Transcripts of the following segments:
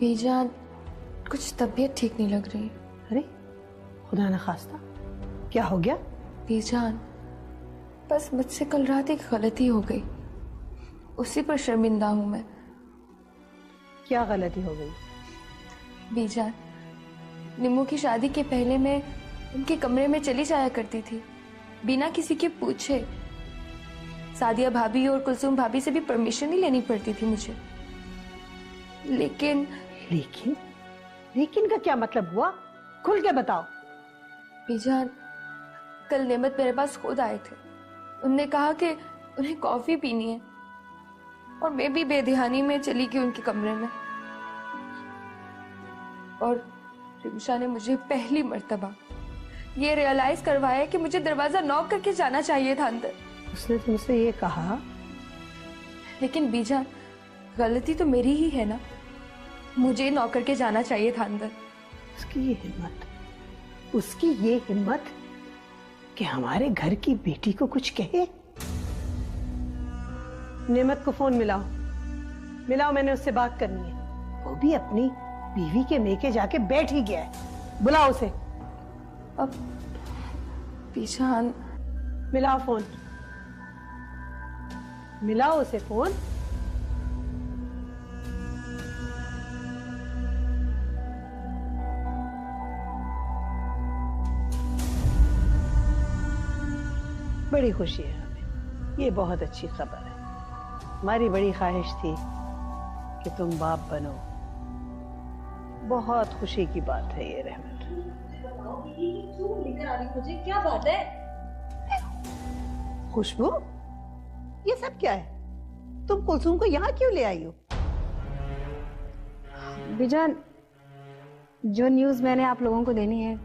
बीजान, कुछ तबीयत ठीक नहीं लग रही। अरे खुदा न खास्ता, क्या हो गया? बीजान, बस मुझसे कल रात एक गलती हो गई, उसी पर शर्मिंदा हूं मैं। क्या गलती हो गई? बीजान, निम्मू की शादी के पहले मैं उनके कमरे में चली जाया करती थी बिना किसी के पूछे। सादिया भाभी और कुलसुम भाभी से भी परमिशन नहीं लेनी पड़ती थी मुझे। लेकिन लेकिन लेकिन का क्या मतलब हुआ? खुल के बताओ। बीजान, कल नेमत मेरे पास खुद आए थे। उनने कहा कि उन्हें कॉफी पीनी है और मैं भी बेध्यानी में चली गई उनके कमरे में। और रिमशा ने मुझे पहली मर्तबा ये रियलाइज करवाया कि मुझे दरवाजा नॉक करके जाना चाहिए था अंदर। उसने तुमसे ये कहा? लेकिन बीजान, गलती तो मेरी ही है ना, मुझे नॉक करके जाना चाहिए था अंदर। उसकी ये हिम्मत कि हमारे घर की बेटी को कुछ कहे। नेमत को फोन मिलाओ, मैंने उससे बात करनी है। वो भी अपनी बीवी के मेके जाके बैठ ही गया है। बुलाओ उसे। अब बीजान, मिलाओ फोन, मिलाओ उसे फोन। बड़ी खुशी है हमें, ये बहुत अच्छी खबर है। हमारी बड़ी ख्वाहिश थी कि तुम बाप बनो। बहुत खुशी की बात है ये रहमत। क्यों लेकर आ रही मुझे? क्या बात है? खुशबू, ये सब क्या है? तुम कुलसुम को यहाँ क्यों ले आई हो? बीजान, जो न्यूज़ मैंने आप लोगों को देनी है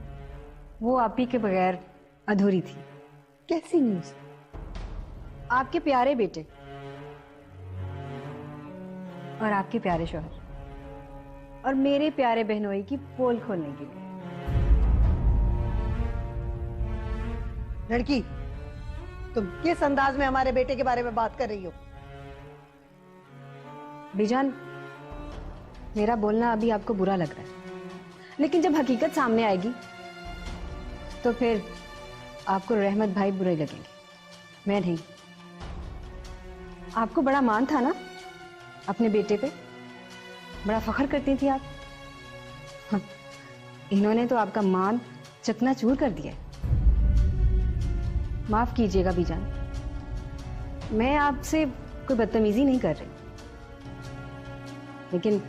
वो आप ही के बगैर अधूरी थी। कैसी न्यूज़? आपके प्यारे बेटे और आपके प्यारे शौहर और मेरे प्यारे बहनोई की पोल खोलने के लिए। लड़की, तुम किस अंदाज में हमारे बेटे के बारे में बात कर रही हो? बीजान, मेरा बोलना अभी आपको बुरा लग रहा है, लेकिन जब हकीकत सामने आएगी तो फिर आपको रहमत भाई बुरे लगेंगे, मैं नहीं। आपको बड़ा मान था ना अपने बेटे पे, बड़ा फख्र करती थी आप। हाँ, इन्होंने तो आपका मान चकनाचूर कर दिया है। माफ कीजिएगा बीजान, मैं आपसे कोई बदतमीजी नहीं कर रही, लेकिन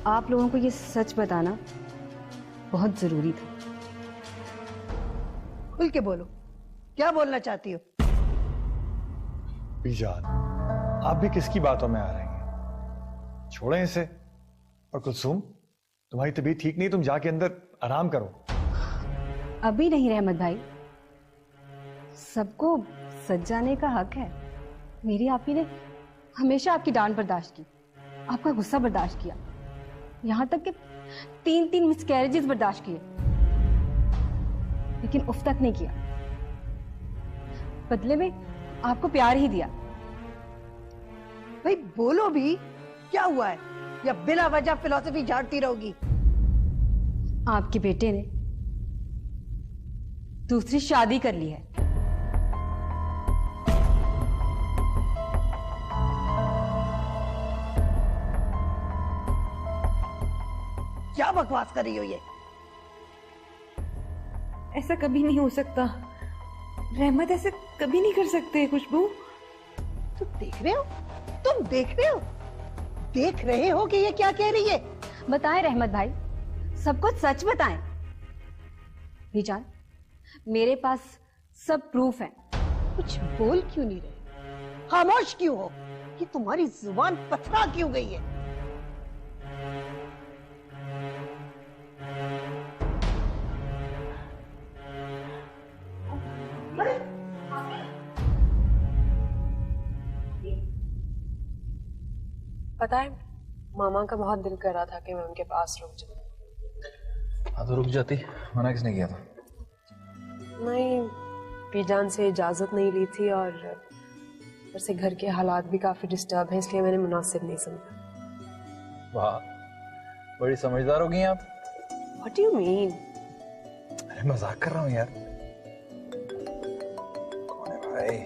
आप लोगों को ये सच बताना बहुत जरूरी था। खुल के बोलो, क्या बोलना चाहती हो? बीजान, आप भी किसकी बातों में आ रही हैं? छोड़ें इसे। और कुलसुम, तुम्हारी तबीयत ठीक नहीं, तुम जाके अंदर आराम करो। अभी नहीं रहमत भाई, सबको सज जाने का हक है। मेरी आपी ने हमेशा आपकी डांट बर्दाश्त की, आपका गुस्सा बर्दाश्त किया, यहां तक कि 3 मिसकैरेजेस बर्दाश्त किए, लेकिन उफ तक नहीं किया। बदले में आपको प्यार ही दिया। भाई बोलो भी, क्या हुआ है? या बिना वजह फिलॉसफी झाड़ती रहोगी? आपके बेटे ने दूसरी शादी कर ली है। क्या बकवास कर रही हो ये? ऐसा कभी नहीं हो सकता। रहमत ऐसे कभी नहीं कर सकते। खुशबू, तुम देख रहे हो? तुम देख रहे हो? देख रहे हो कि ये क्या कह रही है? बताएं रहमत भाई, सबको सच बताएं। बीजान, मेरे पास सब प्रूफ है। कुछ बोल क्यों नहीं रहे? खामोश क्यों हो? ये तुम्हारी जुबान पथरा क्यों गई है? पता है, मामा का बहुत दिल कर रहा था कि मैं उनके पास रुक जाऊं। हाँ तो रुक जाती, मना किसने किया था? नहीं, बीजान से इजाजत नहीं ली थी और ऊपर से घर के हालात भी काफी डिस्टर्ब हैं, इसलिए मैंने मुनासिब नहीं समझा। वाह, बड़ी समझदार हो गई हैं आप। What do you mean? अरे मजाक कर रहा हूँ यार। कौन है भाई?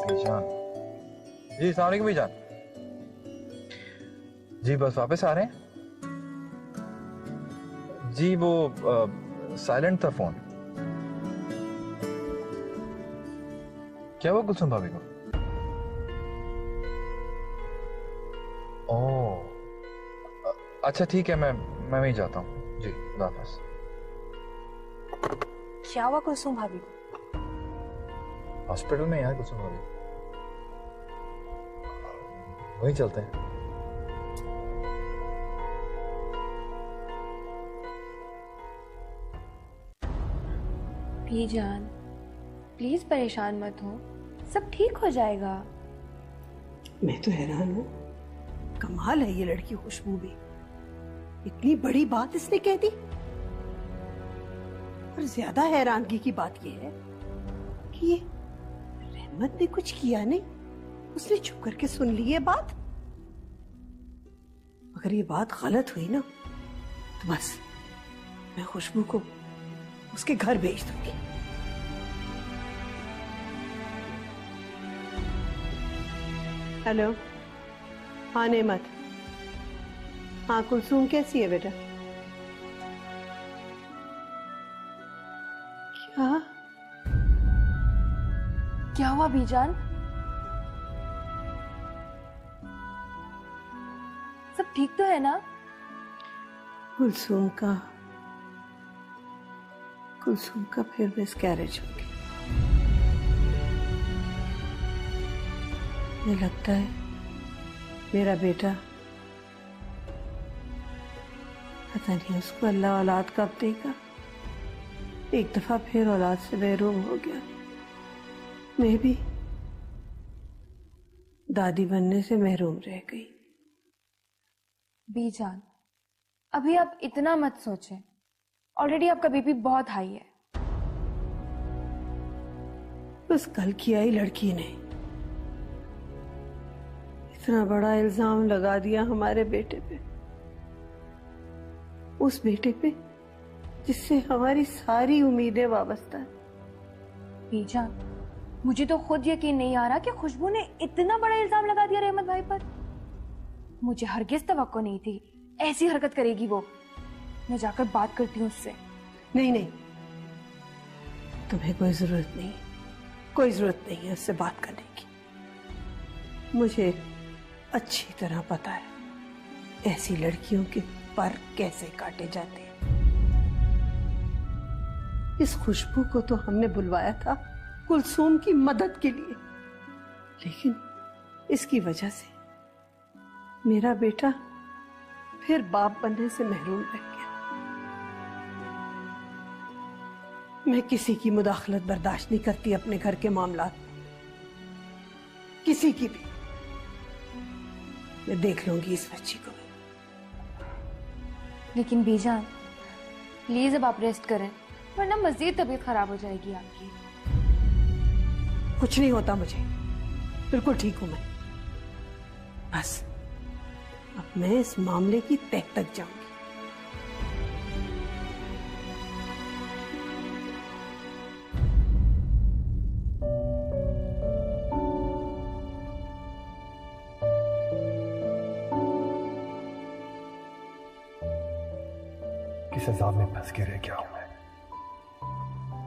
बीजान जी, अस्सलाम वालेकुम बीजान जी, बस वापस आ रहे हैं जी। वो साइलेंट था फोन। क्या हुआ कुलसुम भाभी को? ओह अच्छा ठीक है, मैं वहीं जाता हूँ जी, खुदा हाफिज़। क्या हुआ कुलसुम भाभी को? हॉस्पिटल में यार कुलसुम भाभी, वहीं चलते हैं। बीजान प्लीज परेशान मत हो, सब ठीक हो जाएगा। मैं तो हैरान हूँ, कमाल है ये लड़की खुशबू भी, इतनी बड़ी बात इसने कह दी। और ज्यादा हैरानगी की बात यह है कि ये रहमत ने कुछ किया नहीं, उसने चुप करके सुन ली ये बात। अगर ये बात गलत हुई ना तो बस मैं खुशबू को उसके घर भेज दूंगी। हेलो, हाँ नेमत, हाँ कुलसूम कैसी है बेटा? क्या क्या हुआ बीजान? सब ठीक तो है ना? कुलसूम का फिर मिसकैरेज हो गया। मुझे लगता है मेरा बेटा, पता नहीं उसको अल्लाह औलाद कब देगा। एक दफा फिर औलाद से महरूम हो गया। मैं भी दादी बनने से महरूम रह गई। बीजान अभी आप इतना मत सोचें, ऑलरेडी आपका बीपी बहुत हाई है। बस कल की आई लड़की ने इतना बड़ा इल्जाम लगा दिया हमारे बेटे पे, उस बेटे पे जिससे हमारी सारी उम्मीदें वाबस्ता है। बीजान मुझे तो खुद यकीन नहीं आ रहा कि खुशबू ने इतना बड़ा इल्जाम लगा दिया रहमत भाई पर। मुझे हरगिज तवक्को नहीं थी ऐसी हरकत करेगी वो। मैं जाकर बात करती हूँ उससे। नहीं नहीं, तुम्हें कोई जरूरत नहीं है उससे बात करने की। मुझे अच्छी तरह पता है ऐसी लड़कियों के पर कैसे काटे जाते हैं। इस खुशबू को तो हमने बुलवाया था कुलसूम की मदद के लिए, लेकिन इसकी वजह से मेरा बेटा फिर बाप बनने से महरूम रह गया। मैं किसी की मुदाखलत बर्दाश्त नहीं करती अपने घर के मामलात में, किसी की भी। मैं देख लूंगी इस बच्ची को। लेकिन बीजान प्लीज अब आप रेस्ट करें, वरना मजीद तबीयत खराब हो जाएगी आपकी। कुछ नहीं होता मुझे, बिल्कुल ठीक हूं मैं। बस अब मैं इस मामले की तह तक जाऊंगी। किस अजाब में फंस के रह गया हूं मैं।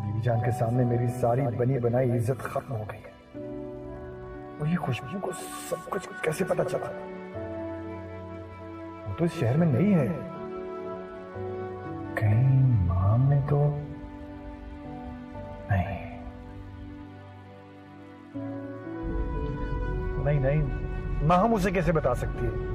बीवी जान के सामने मेरी सारी बनी बनाई इज्जत खत्म हो गई है, और ये खुशबू को सब कुछ कैसे पता चला? वो तो इस शहर में नहीं है, कहीं माम में तो नहीं, मां हम उसे कैसे बता सकती है?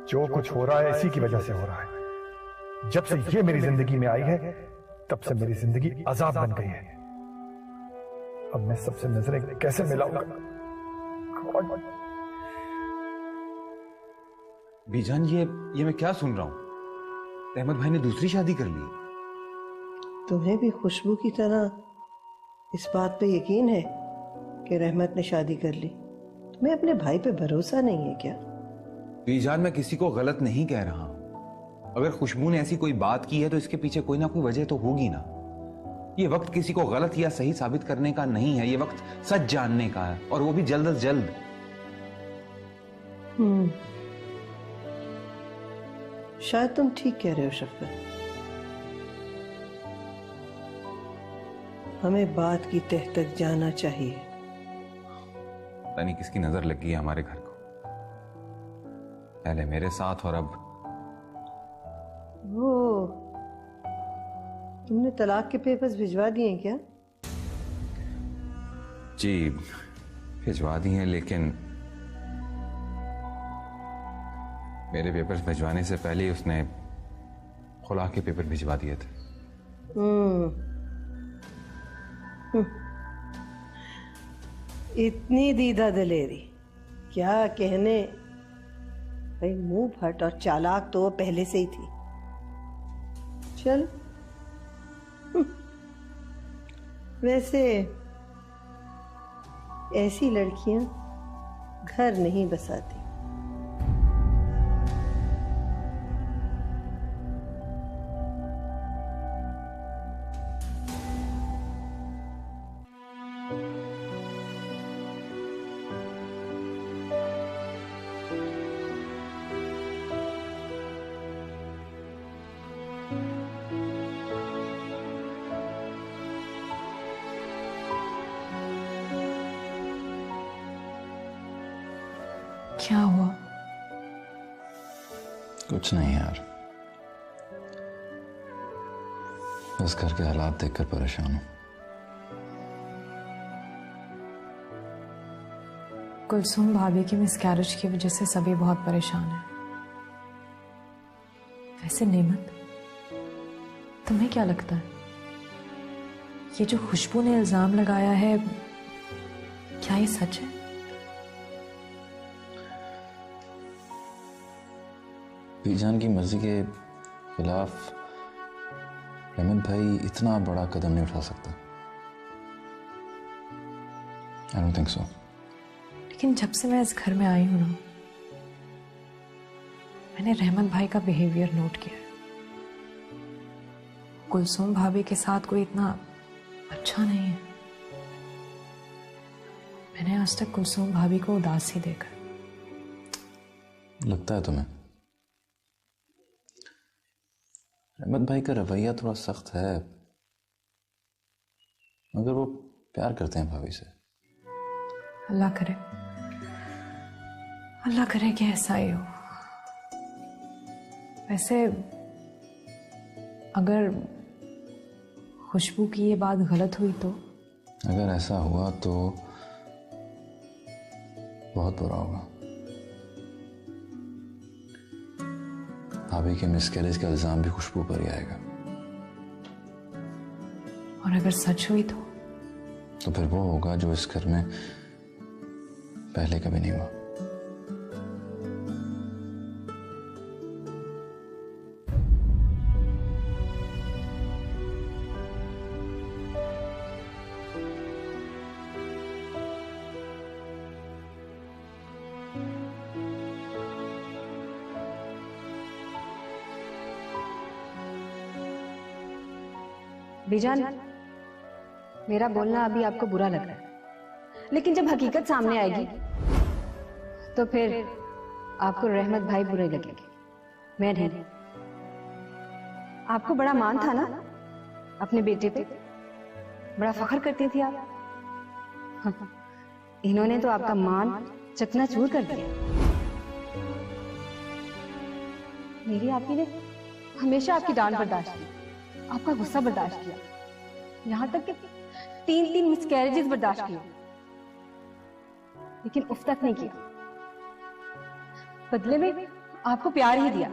जो कुछ हो रहा है इसी की वजह से हो रहा है। जब से ये मेरी जिंदगी में आई है तब से मेरी जिंदगी अजाब बन गई है। अब मैं सबसे नजरें कैसे मिलाऊंगा? God! बीजान, ये मैं क्या सुन रहा हूँ? रहमत भाई ने दूसरी शादी कर ली? तुम्हें भी खुशबू की तरह इस बात पे यकीन है कि रहमत ने शादी कर ली? तुम्हें अपने भाई पे भरोसा नहीं है क्या? बीजान, मैं किसी को गलत नहीं कह रहा हूं। अगर खुशबू ने ऐसी कोई बात की है तो इसके पीछे कोई ना कोई वजह तो होगी ना। ये वक्त किसी को गलत या सही साबित करने का नहीं है, ये वक्त सच जानने का है, और वो भी जल्द से जल्द। शायद तुम ठीक कह रहे हो शफकत। हमें बात की तह तक जाना चाहिए। पता नहीं किसकी नजर लग गई है हमारे घर को, पहले मेरे साथ और अब। वो तुमने तलाक के पेपर्स भिजवा दिए हैं क्या? जी भिजवा दी हैं, लेकिन मेरे पेपर्स भिजवाने से पहले ही उसने खुला के पेपर भिजवा दिए थे। इतनी दीदा दलेरी, क्या कहने। भाई मुंह फट और चालाक तो वो पहले से ही थी। चल, वैसे ऐसी लड़कियां घर नहीं बसाती। क्या हुआ? कुछ नहीं यार, बस घर के हालात देखकर परेशान हूं। कुलसुम भाभी की मिसकैरेज की वजह से सभी बहुत परेशान हैं। वैसे नेमत, तुम्हें क्या लगता है, ये जो खुशबू ने इल्जाम लगाया है, क्या ये सच है? बीजान की मर्जी के खिलाफ रहमत भाई इतना बड़ा कदम नहीं उठा सकता। I don't think so. लेकिन जब से मैं इस घर में आई हूं ना, मैंने रहमत भाई का बिहेवियर नोट किया है। कुलसुम भाभी के साथ कोई इतना अच्छा नहीं है। मैंने आज तक कुलसुम भाभी को उदास ही देखा। लगता है तुम्हें? रहमत भाई का रवैया थोड़ा सख्त है, मगर वो प्यार करते हैं भाभी से। अल्लाह करे कि ऐसा ही हो। वैसे अगर खुशबू की ये बात गलत हुई तो? अगर ऐसा हुआ तो बहुत बुरा होगा। भाभी के मिसकैरेज का इल्जाम भी खुशबू पर ही आएगा। और अगर सच हुई तो फिर वो होगा जो इस घर में पहले कभी नहीं हुआ। बीजान, मेरा बोलना अभी आपको बुरा लग रहा है, लेकिन जब हकीकत सामने आएगी तो फिर आपको रहमत भाई बुरे लगेंगे, मैं नहीं। आपको बड़ा मान था ना अपने बेटे पे, बड़ा फख्र करती थी आप। इन्होंने तो आपका मान चकनाचूर कर दिया। मेरी आपी ने हमेशा आपकी डांट बर्दाश्त की, आपका गुस्सा बर्दाश्त किया, यहां तक कि 3 मिसकैरेजेस बर्दाश्त किए, लेकिन उफ तक नहीं किया। बदले में आपको प्यार ही दिया।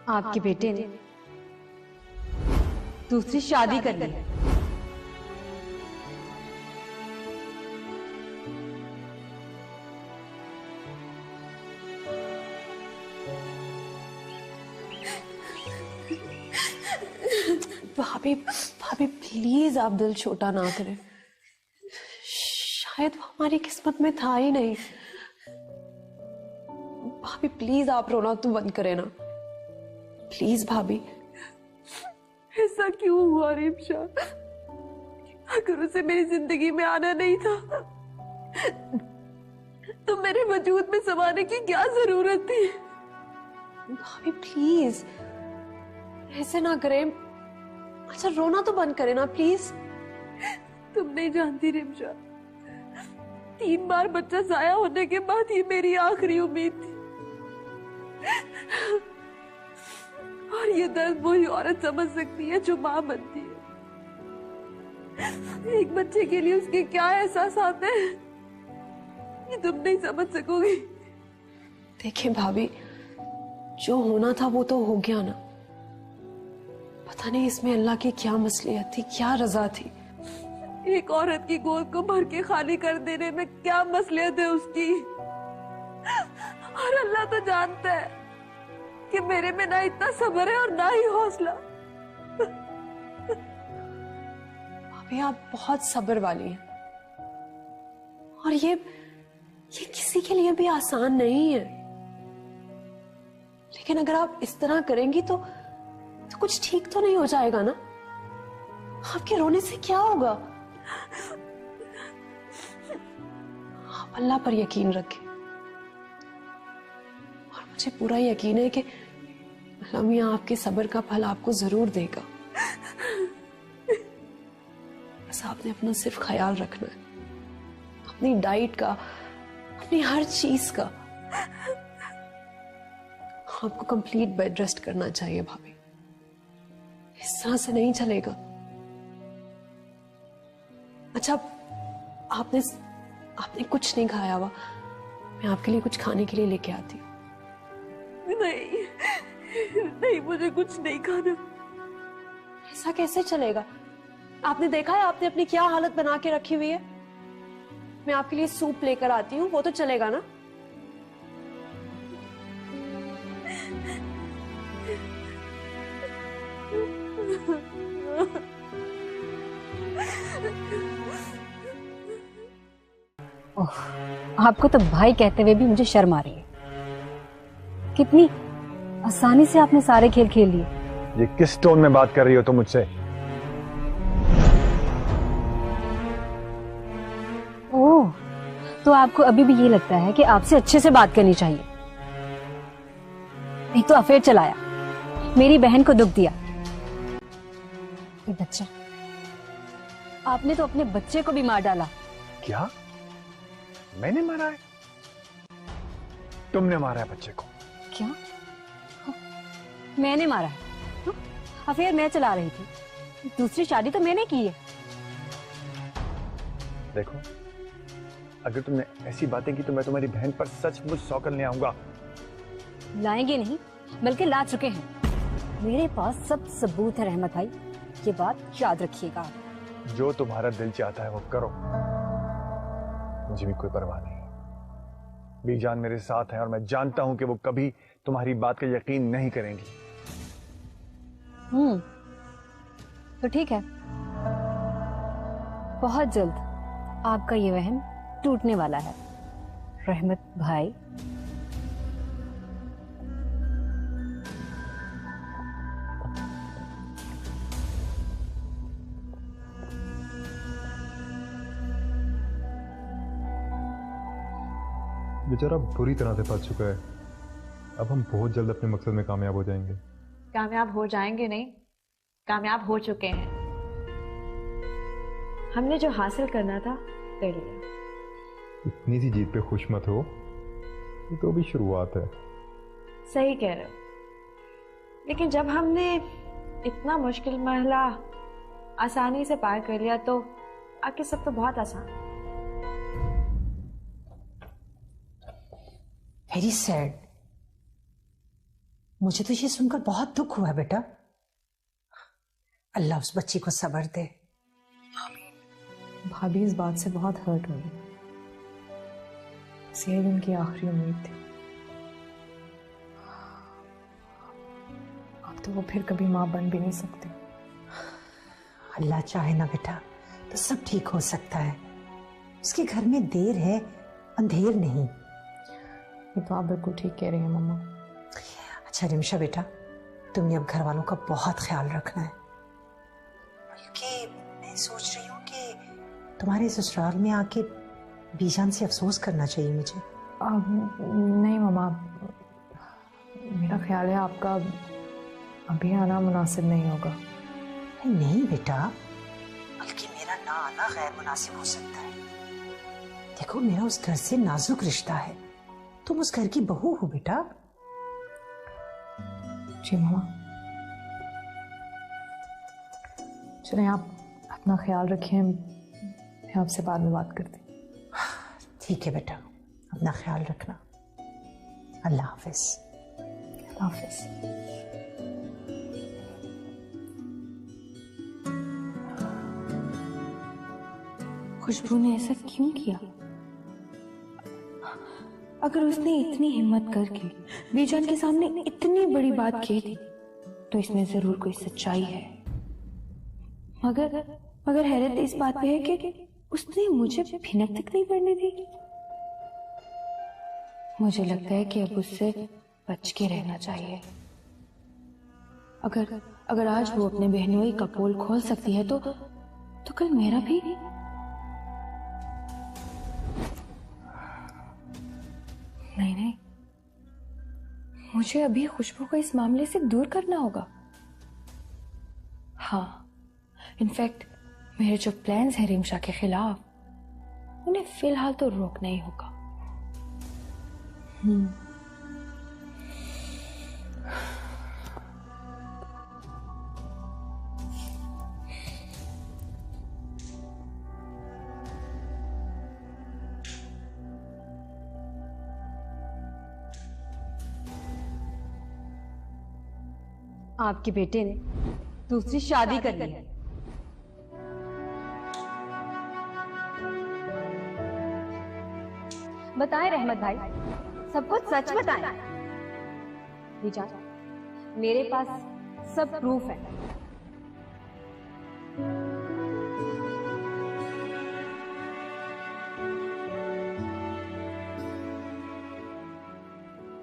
आपके बेटे ने दूसरी शादी कर ली है। भाभी भाभी प्लीज आप दिल छोटा ना करें, शायद वो हमारी किस्मत में था ही नहीं। भाभी प्लीज आप रोना तो बंद करें ना, प्लीज भाभी। ऐसा क्यों हुआ रिमशा? अगर उसे मेरी जिंदगी में आना नहीं था तो मेरे वजूद में समाने की क्या जरूरत थी? भाभी प्लीज ऐसे ना करें, अच्छा रोना तो बंद करें ना प्लीज। तुम नहीं जानती रिमशा, 3 बार बच्चा जाया होने के बाद ये मेरी आखिरी उम्मीद थी। और ये दर्द वही औरत समझ सकती है जो मां बनती है। एक बच्चे के लिए उसके क्या एहसास आते हैं ये तुम नहीं समझ सकोगी। देखिए भाभी, जो होना था वो तो हो गया ना। पता नहीं इसमें अल्लाह की क्या मसलियत थी, क्या रजा थी। एक औरत की गोद को भर के खाली कर देने में क्या मसलियत है उसकी? और अल्लाह तो जानता है कि मेरे में ना इतना सब्र है और ना ही हौसला। भाभी आप बहुत सब्र वाली हैं, और ये किसी के लिए भी आसान नहीं है। लेकिन अगर आप इस तरह करेंगी तो कुछ ठीक तो नहीं हो जाएगा ना। आपके रोने से क्या होगा? आप अल्लाह पर यकीन रखें, और मुझे पूरा यकीन है कि अल्लाह मियां आपके सब्र का फल आपको जरूर देगा। बस आपने अपना सिर्फ ख्याल रखना है, अपनी डाइट का, अपनी हर चीज का। आपको कंप्लीट बेड रेस्ट करना चाहिए भाभी, इस तरह से नहीं चलेगा। अच्छा आपने कुछ नहीं खाया हुआ, मैं आपके लिए कुछ खाने के लिए लेके आती हूँ। नहीं मुझे कुछ नहीं खाना। ऐसा कैसे चलेगा? आपने देखा है आपने अपनी क्या हालत बना के रखी हुई है। मैं आपके लिए सूप लेकर आती हूँ, वो तो चलेगा ना? ओह, आपको तो भाई कहते हुए भी मुझे शर्म आ रही है। कितनी आसानी से आपने सारे खेल खेल लिए। ये किस टोन में बात कर रही हो तुम मुझसे? ओह, तो आपको अभी भी ये लगता है कि आपसे अच्छे से बात करनी चाहिए। एक तो अफेयर चलाया, मेरी बहन को दुख दिया, ये बच्चा, आपने तो अपने बच्चे को भी मार डाला। क्या? मैंने मारा है? तुमने मारा है बच्चे को? क्या? मैंने मारा है? अफेयर मैं चला रही थी, दूसरी शादी तो मैंने की है। देखो, अगर तुमने ऐसी बातें की तो मैं तुम्हारी बहन पर सचमुच सौकल ले आऊंगा। लाएंगे नहीं, बल्कि ला चुके हैं। मेरे पास सब सबूत है रहमत भाई, ये बात याद रखिएगा। जो तुम्हारा दिल चाहता है वो करो, मुझे भी कोई परवाह नहीं। बीजान मेरे साथ है और मैं जानता हूं कि वो कभी तुम्हारी बात का यकीन नहीं करेंगी। तो ठीक है, बहुत जल्द आपका ये वहम टूटने वाला है रहमत भाई। बेचारा बुरी तरह से फंस चुका है। अब हम बहुत जल्द अपने मकसद में कामयाब हो जाएंगे। कामयाब हो जाएंगे नहीं, कामयाब हो चुके हैं। हमने जो हासिल करना था कर लिया। इतनी सी जीत पे खुश मत हो, ये तो अभी शुरुआत है। सही कह रहे हो, लेकिन जब हमने इतना मुश्किल मरहला आसानी से पार कर लिया तो आगे सब तो बहुत आसान। Very sad. मुझे तो ये सुनकर बहुत दुख हुआ बेटा। अल्लाह उस बच्ची को सब्र दे। भाभी इस बात से बहुत हर्ट हुई। यही उनकी आखिरी उम्मीद थी। अब तो वो फिर कभी मां बन भी नहीं सकती। अल्लाह चाहे ना बेटा तो सब ठीक हो सकता है। उसके घर में देर है, अंधेर नहीं। ये तो आप बिल्कुल ठीक कह रही हैं मम्मा। अच्छा रिमशा बेटा, तुम्हें अब घर वालों का बहुत ख्याल रखना है, क्योंकि मैं सोच रही हूँ कि तुम्हारे ससुराल में आके बीजान से अफसोस करना चाहिए मुझे। नहीं मम्मा, मेरा ख्याल है आपका अभी आना मुनासिब नहीं होगा। नहीं बेटा, बल्कि मेरा ना आना गैर मुनासिब हो सकता है। देखो मेरा उस घर से नाजुक रिश्ता है, तुम उस घर की बहू हो बेटा। जी मामा, चलें आप अपना ख्याल रखें, मैं आपसे बाद में बात करती। ठीक है बेटा, अपना ख्याल रखना। अल्लाह हाफिज। अल्लाह हाफिज। खुशबू ने ऐसा क्यों किया? अगर उसने इतनी हिम्मत करके बीजान के सामने इतनी बड़ी बात की थी तो इसमें जरूर कोई सच्चाई है। मगर हैरत इस बात पे है कि उसने मुझे भिनक तक नहीं पड़ने दी। मुझे लगता है कि अब उससे बच के रहना चाहिए। अगर आज वो अपने बहनोई का पोल खोल सकती है तो कल मेरा भी। नहीं, मुझे अभी खुशबू को इस मामले से दूर करना होगा। हाँ, इनफैक्ट मेरे जो प्लान्स हैं रिमशा के खिलाफ उन्हें फिलहाल तो रोकना ही होगा। आपके बेटे ने दूसरी शादी कर ली है। बताएं रहमत भाई, सब कुछ सच बताएं। बीजान, मेरे पास सब प्रूफ है।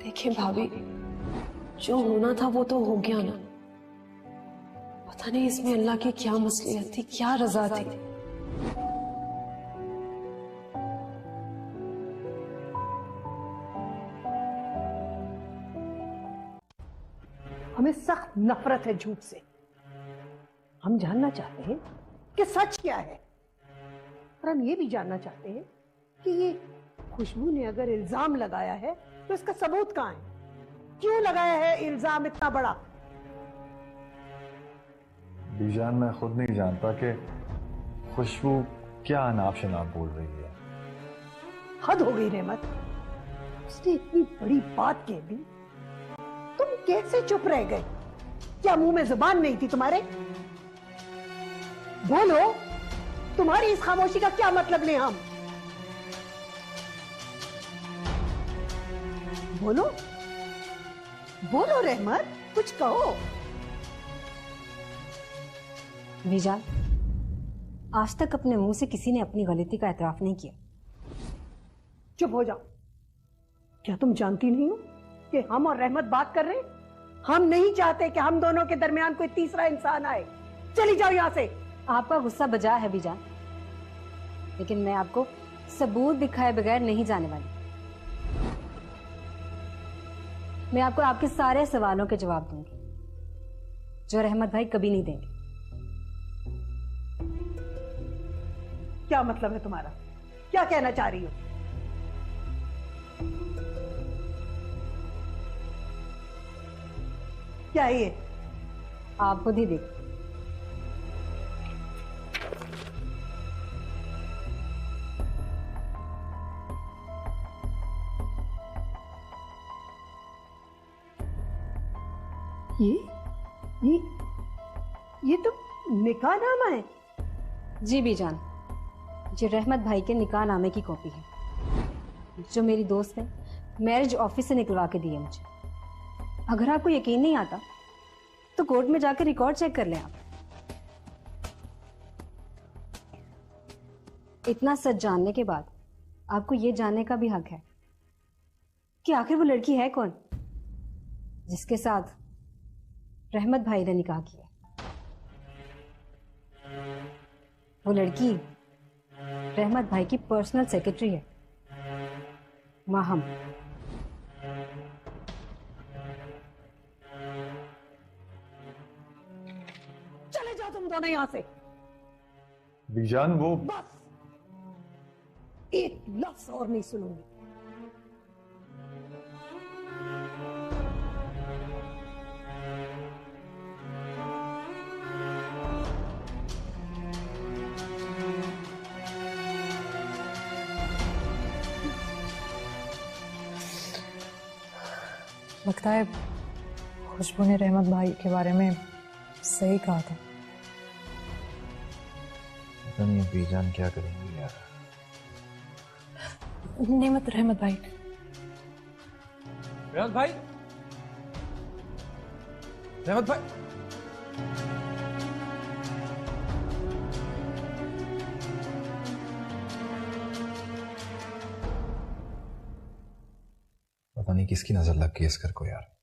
देखिए भाभी, जो होना था वो तो हो गया ना। पता नहीं इसमें अल्लाह की क्या मसलियत थी, क्या रजा थी। हमें सख्त नफरत है झूठ से। हम जानना चाहते हैं कि सच क्या है, और हम ये भी जानना चाहते हैं कि ये खुशबू ने अगर इल्जाम लगाया है तो इसका सबूत कहाँ है? क्यों लगाया है इल्जाम इतना बड़ा? बीजान, मैं खुद नहीं जानता कि खुशबू क्या अनाप शनाप बोल रही है। हद हो गई रहमत, उसने इतनी बड़ी बात कह दी, तुम कैसे चुप रह गए? क्या मुंह में जुबान नहीं थी तुम्हारे? बोलो, तुम्हारी इस खामोशी का क्या मतलब ले हम? बोलो बोलो रहमत, कुछ कहो। बीजान, आज तक अपने मुंह से किसी ने अपनी गलती का एतराफ नहीं किया। चुप हो जाओ। क्या तुम जानती नहीं हो कि हम और रहमत बात कर रहे हैं? हम नहीं चाहते कि हम दोनों के दरमियान कोई तीसरा इंसान आए। चली जाओ यहां से। आपका गुस्सा बजा है बीजान, लेकिन मैं आपको सबूत दिखाए बगैर नहीं जाने वाली। मैं आपको आपके सारे सवालों के जवाब दूंगी जो रहमत भाई कभी नहीं देंगे। क्या मतलब है तुम्हारा? क्या कहना चाह रही हो? क्या है ये? आप खुद ही देखो। ये तो निकाहनामा है। जी बीजान, ये रहमत भाई के निकाहनामे की कॉपी है जो मेरी दोस्त ने मैरिज ऑफिस से निकलवा के दी है मुझे। अगर आपको यकीन नहीं आता तो कोर्ट में जाकर रिकॉर्ड चेक कर लें आप। इतना सच जानने के बाद आपको ये जानने का भी हक है कि आखिर वो लड़की है कौन जिसके साथ रहमत भाई ने निकाह किया। वो लड़की रहमत भाई की पर्सनल सेक्रेटरी है, माहम। चले जाओ तुम दोनों यहां से। बीजान वो बस एक लफ्ज और नहीं सुनूंगी। लगता है खुशबू ने रहमत भाई के बारे में सही कहा था। पता नहीं बीजान क्या करेंगी यार। नहीं मत रहमत भाई। रहमत भाई, रहमत भाई, पता नहीं किसकी नजर लग गई इस घर को यार।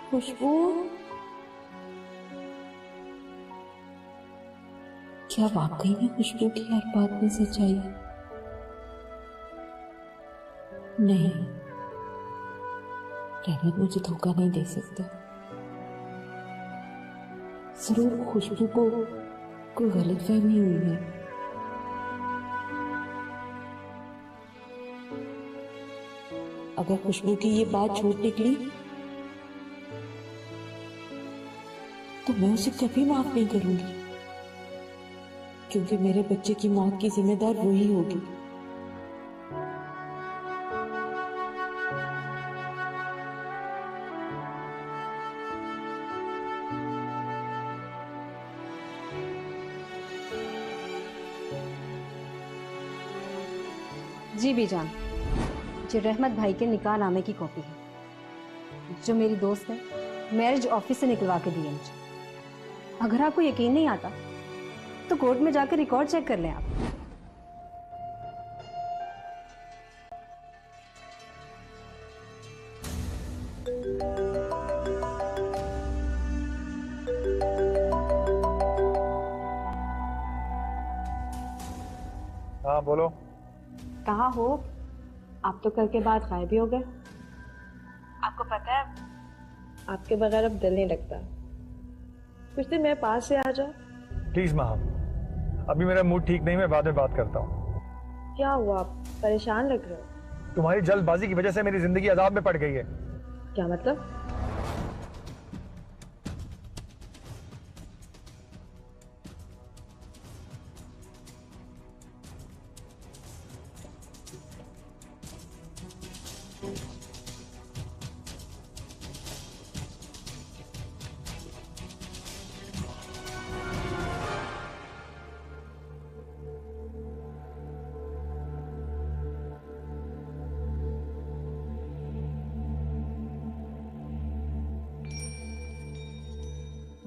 खुशबू, क्या वाकई में खुशबू की हर बात में सच्चाई है? नहीं, रहमत मुझे धोखा नहीं दे सकता। जरूर खुशबू को कोई गलतफहमी हुई है। अगर खुशबू की ये बात झूठ निकली तो मैं उसे कभी माफ नहीं करूंगी, क्योंकि मेरे बच्चे की मौत की जिम्मेदार वही होगी। जी बीजान, ये रहमत भाई के निकाह नामे की कॉपी है, जो मेरी दोस्त ने मैरिज ऑफिस से निकलवा के दी है मुझे। अगर आपको यकीन नहीं आता तो कोर्ट में जाकर रिकॉर्ड चेक कर लें आप। हाँ बोलो। कहाँ हो? आप तो कल के बाद गायब ही हो गए। आपको पता है आपके बगैर अब दिल नहीं लगता। कुछ दिन मेरे पास से आ जाओ। प्लीज माहम, अभी मेरा मूड ठीक नहीं, मैं बाद में बात करता हूँ। क्या हुआ, आप परेशान लग रहे हो? तुम्हारी जल्दबाजी की वजह से मेरी जिंदगी अजाब में पड़ गई है। क्या मतलब?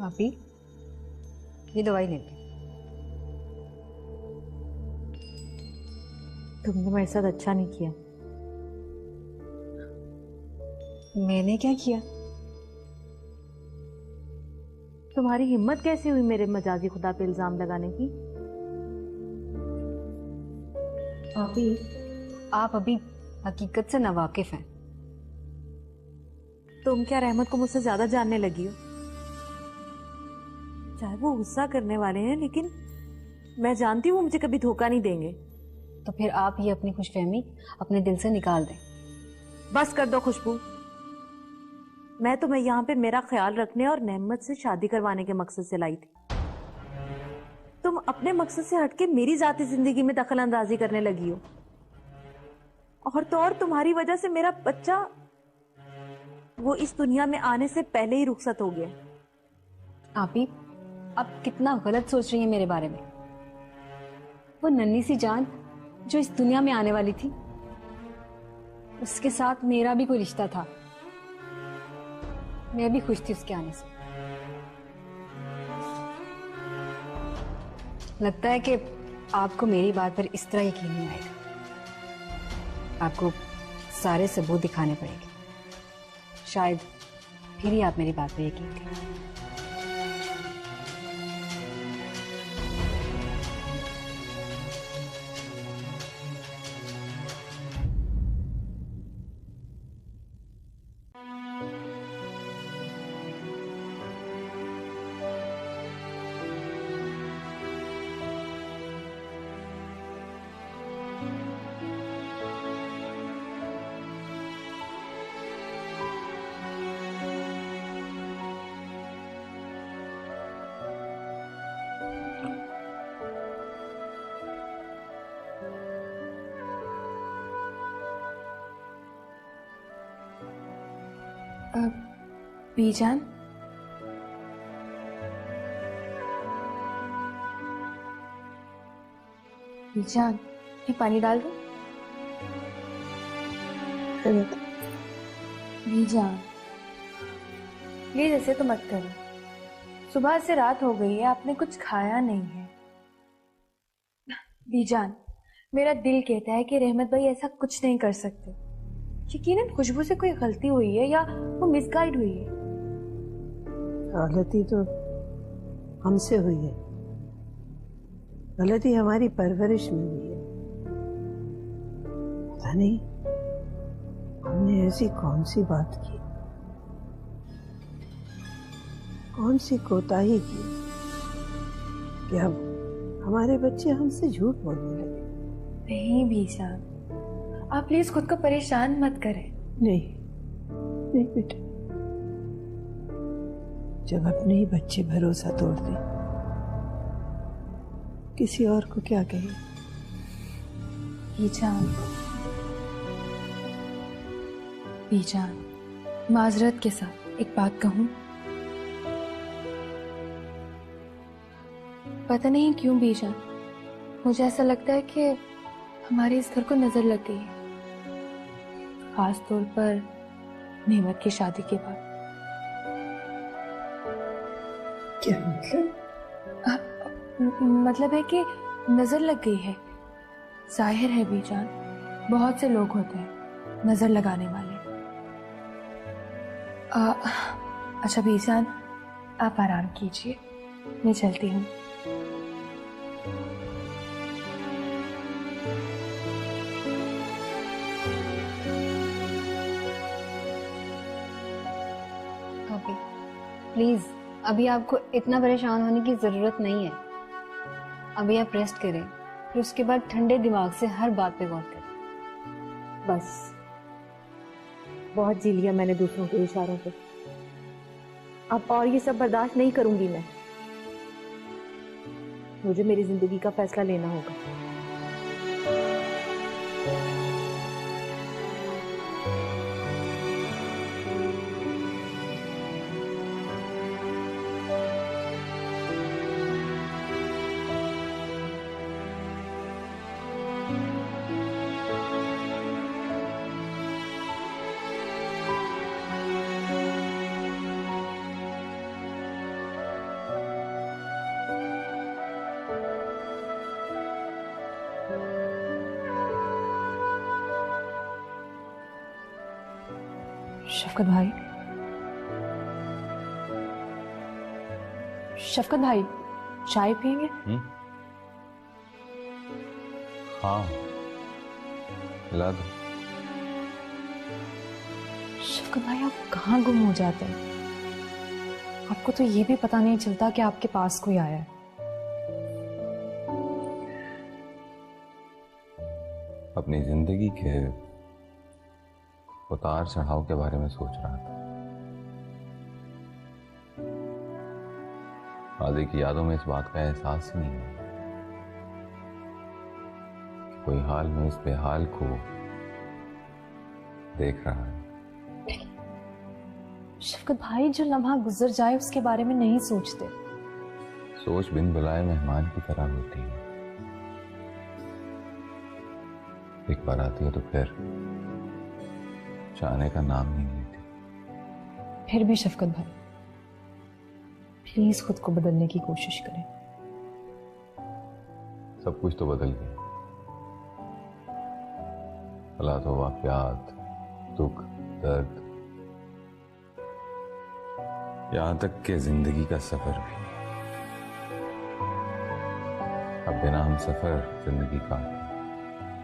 भाभी, ये दवाई ले लो। तुमने मेरे साथ अच्छा नहीं किया। मैंने क्या किया? तुम्हारी हिम्मत कैसे हुई मेरे मजाजी खुदा पे इल्जाम लगाने की? भाभी, आप अभी हकीकत से नावाकिफ हैं। तुम क्या रहमत को मुझसे ज्यादा जानने लगी हो? चाहे वो गुस्सा करने वाले हैं, लेकिन मैं जानती हूँ वो मुझे कभी धोखा नहीं देंगे। तो फिर आप ये अपनी खुशफहमी अपने दिल से निकाल दें। बस कर दो खुशबू। मैं तुम्हें यहाँ पे मेरा ख्याल रखने और नेहमत से शादी करवाने के मकसद से लाई थी। तुम अपने मकसद से हटके मेरी जाती जिंदगी में दखल अंदाजी करने लगी हो, और तो और तुम्हारी वजह से मेरा बच्चा वो इस दुनिया में आने से पहले ही रुखसत हो गया। आप ही, आप कितना गलत सोच रही हैं मेरे बारे में। वो नन्ही सी जान जो इस दुनिया में आने वाली थी, उसके साथ मेरा भी कोई रिश्ता था। मैं भी खुश थी उसके आने से। लगता है कि आपको मेरी बात पर इस तरह यकीन नहीं आएगा। आपको सारे सबूत दिखाने पड़ेंगे, शायद फिर ही आप मेरी बात पर यकीन करें। बीजान, बीजान, ये पानी डाल दो। बीजान, प्लीज ऐसे तो मत करो। सुबह से रात हो गई है, आपने कुछ खाया नहीं है। बीजान, मेरा दिल कहता है कि रहमत भाई ऐसा कुछ नहीं कर सकते। यकीनन खुशबू से कोई गलती हुई है या वो मिसगाइड हुई है। गलती तो हमसे हुई है, गलती हमारी परवरिश में हुई है। पता नहीं हमने ऐसी कौन सी बात की, कौन सी कोताही की कि अब हमारे बच्चे हमसे झूठ बोलने लगे। नहीं बीजान, आप प्लीज खुद को परेशान मत करें। नहीं नहीं बेटा, जब अपने ही बच्चे भरोसा तोड़ दे, किसी और को क्या कहे। बीजान, बीजान, माजरत के साथ एक बात कहूं। पता नहीं क्यों बीजान, मुझे ऐसा लगता है कि हमारे इस घर को नजर लग गई है, खास तौर पर नेमत की शादी के बाद। क्या मतलब? मतलब है कि नजर लग गई है। जाहिर है बीजान, बहुत से लोग होते हैं नजर लगाने वाले। अच्छा बीजान, आप आराम कीजिए, मैं चलती हूँ। प्लीज अभी आपको इतना परेशान होने की जरूरत नहीं है। अभी आप रेस्ट करें, फिर उसके बाद ठंडे दिमाग से हर बात पे गौर करें। बस बहुत जी लिया मैंने दूसरों के इशारों पे। अब और ये सब बर्दाश्त नहीं करूंगी मैं। मुझे मेरी जिंदगी का फैसला लेना होगा। शफकत भाई, शफकत भाई, चाय पियेंगे? हाँ, ला दो। शफकत भाई, आप कहाँ गुम हो जाते हैं? आपको तो ये भी पता नहीं चलता कि आपके पास कोई आया है। अपनी जिंदगी के उतार चढ़ाव के बारे में सोच रहा था। मादी की यादों में इस बात का एहसास ही नहीं है कि कोई हाल में उस बेहाल को देख रहा है। शफकत भाई, जो लम्हा गुजर जाए उसके बारे में नहीं सोचते। सोच बिन बुलाए मेहमान की तरह होती है। एक बार आती है तो फिर जाने का नाम नहीं लेती। फिर भी शफकत भाई, प्लीज खुद को बदलने की कोशिश करें। सब कुछ तो बदल गया। हालात, वाक़यात, दुख, दर्द, यहां तक कि जिंदगी का सफर भी। अब बिना हम सफर जिंदगी का।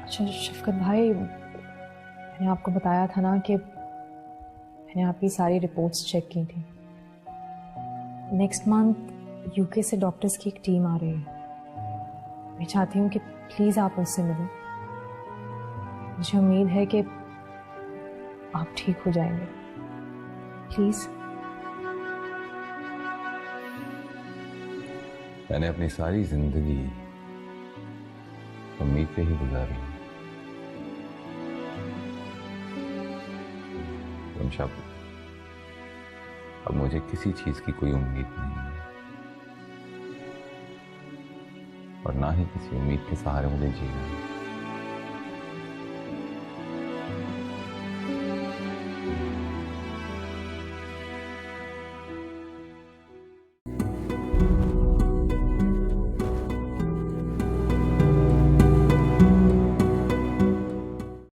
अच्छा शफकत भाई, मैंने आपको बताया था ना कि मैंने आपकी सारी रिपोर्ट्स चेक की थी। नेक्स्ट मंथ यूके से डॉक्टर्स की एक टीम आ रही है। मैं चाहती हूँ कि प्लीज आप उनसे मिलें। मुझे उम्मीद है कि आप ठीक हो जाएंगे। प्लीज। मैंने अपनी सारी जिंदगी उम्मीद पे ही गुजारी। शब्द, अब मुझे किसी चीज की कोई उम्मीद नहीं है और ना ही किसी उम्मीद के सहारे मुझे जीना है।